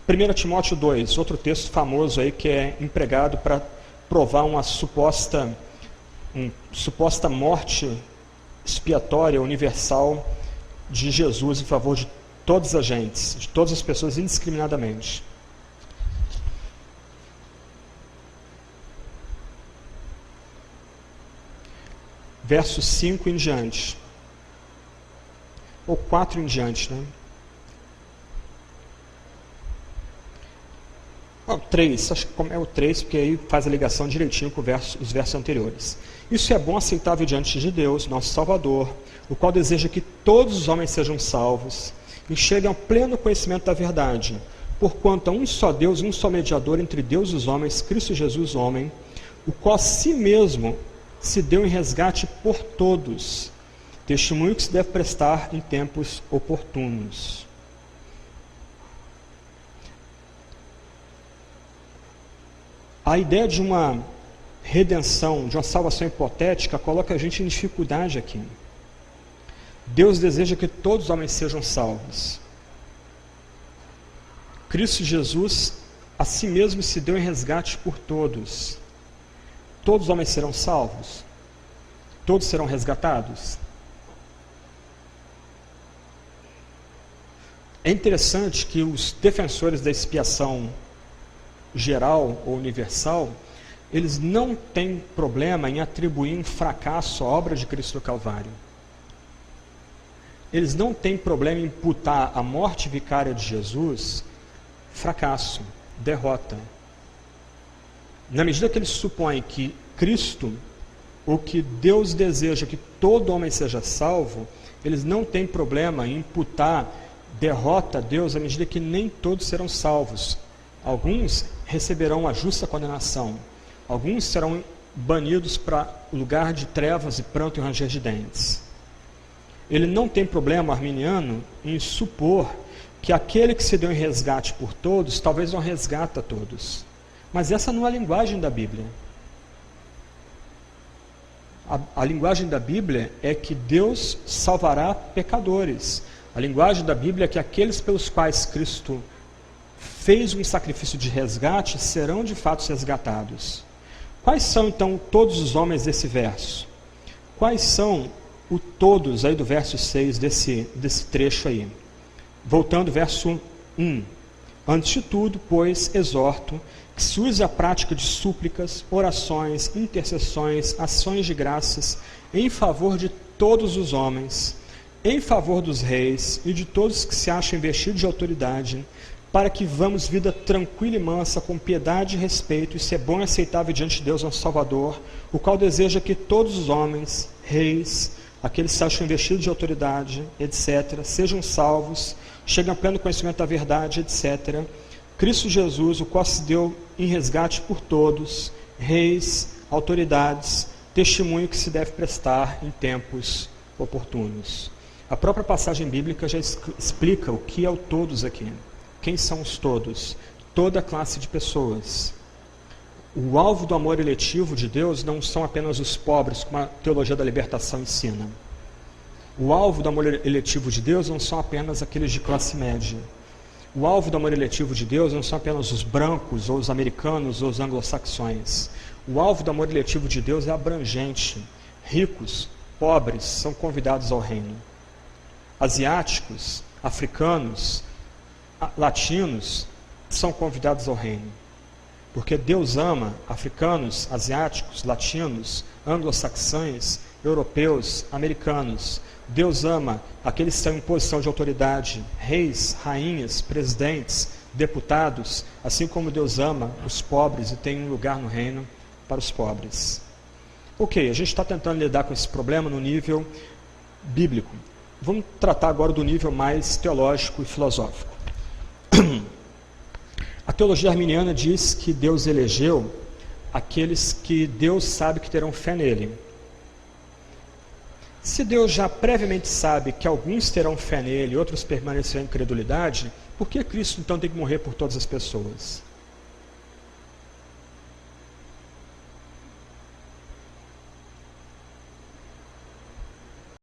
1 Timóteo 2, outro texto famoso aí que é empregado para provar uma suposta morte expiatória universal de Jesus em favor de todas as gentes, de todas as pessoas indiscriminadamente. Verso 5 em diante, ou 4 em diante, né? 3, acho que é o 3, porque aí faz a ligação direitinho com os versos anteriores. Isso é bom, aceitável diante de Deus, nosso Salvador, o qual deseja que todos os homens sejam salvos e cheguem ao pleno conhecimento da verdade, porquanto há um só Deus e um só mediador entre Deus e os homens, Cristo Jesus, homem, o qual a si mesmo se deu em resgate por todos, testemunho que se deve prestar em tempos oportunos. A ideia de uma redenção, de uma salvação hipotética, coloca a gente em dificuldade aqui. Deus deseja que todos os homens sejam salvos. Cristo Jesus a si mesmo se deu em resgate por todos. Todos os homens serão salvos? Todos serão resgatados? É interessante que os defensores da expiação geral ou universal, eles não têm problema em atribuir um fracasso à obra de Cristo do Calvário. Eles não têm problema em imputar à morte vicária de Jesus fracasso, derrota. Na medida que eles supõem que Cristo, ou que Deus deseja que todo homem seja salvo, eles não têm problema em imputar derrota a Deus à medida que nem todos serão salvos. Alguns receberão a justa condenação. Alguns serão banidos para lugar de trevas e pranto e ranger de dentes. Ele não tem problema, arminiano, em supor que aquele que se deu em resgate por todos, talvez não resgata todos. Mas essa não é a linguagem da Bíblia. A linguagem da Bíblia é que Deus salvará pecadores. A linguagem da Bíblia é que aqueles pelos quais Cristo fez um sacrifício de resgate serão de fato resgatados. Quais são então todos os homens desse verso? Quais são o todos aí do verso 6 desse trecho aí? Voltando, verso 1. Antes de tudo, pois, exorto que se use a prática de súplicas, orações, intercessões, ações de graças em favor de todos os homens, em favor dos reis e de todos que se acham investidos de autoridade, para que vamos vida tranquila e mansa, com piedade e respeito, e ser bom e aceitável diante de Deus, nosso Salvador, o qual deseja que todos os homens, reis, aqueles que se acham investidos de autoridade, etc., sejam salvos, cheguem ao pleno conhecimento da verdade, etc. Cristo Jesus, o qual se deu em resgate por todos, reis, autoridades, testemunho que se deve prestar em tempos oportunos. A própria passagem bíblica já explica o que é o todos aqui. Quem são os todos? Toda classe de pessoas. O alvo do amor eletivo de Deus não são apenas os pobres, como a teologia da libertação ensina. O alvo do amor eletivo de Deus não são apenas aqueles de classe média. O alvo do amor eletivo de Deus não são apenas os brancos, ou os americanos, ou os anglo-saxões. O alvo do amor eletivo de Deus é abrangente. Ricos, pobres são convidados ao reino. Asiáticos, africanos, latinos são convidados ao reino. Porque Deus ama africanos, asiáticos, latinos, anglo-saxões, europeus, americanos. Deus ama aqueles que estão em posição de autoridade, reis, rainhas, presidentes, deputados, assim como Deus ama os pobres e tem um lugar no reino para os pobres. Ok, a gente está tentando lidar com esse problema no nível bíblico. Vamos tratar agora do nível mais teológico e filosófico. A teologia arminiana diz que Deus elegeu aqueles que Deus sabe que terão fé nele. Se Deus já previamente sabe que alguns terão fé nele e outros permanecerão em incredulidade, por que Cristo então tem que morrer por todas as pessoas?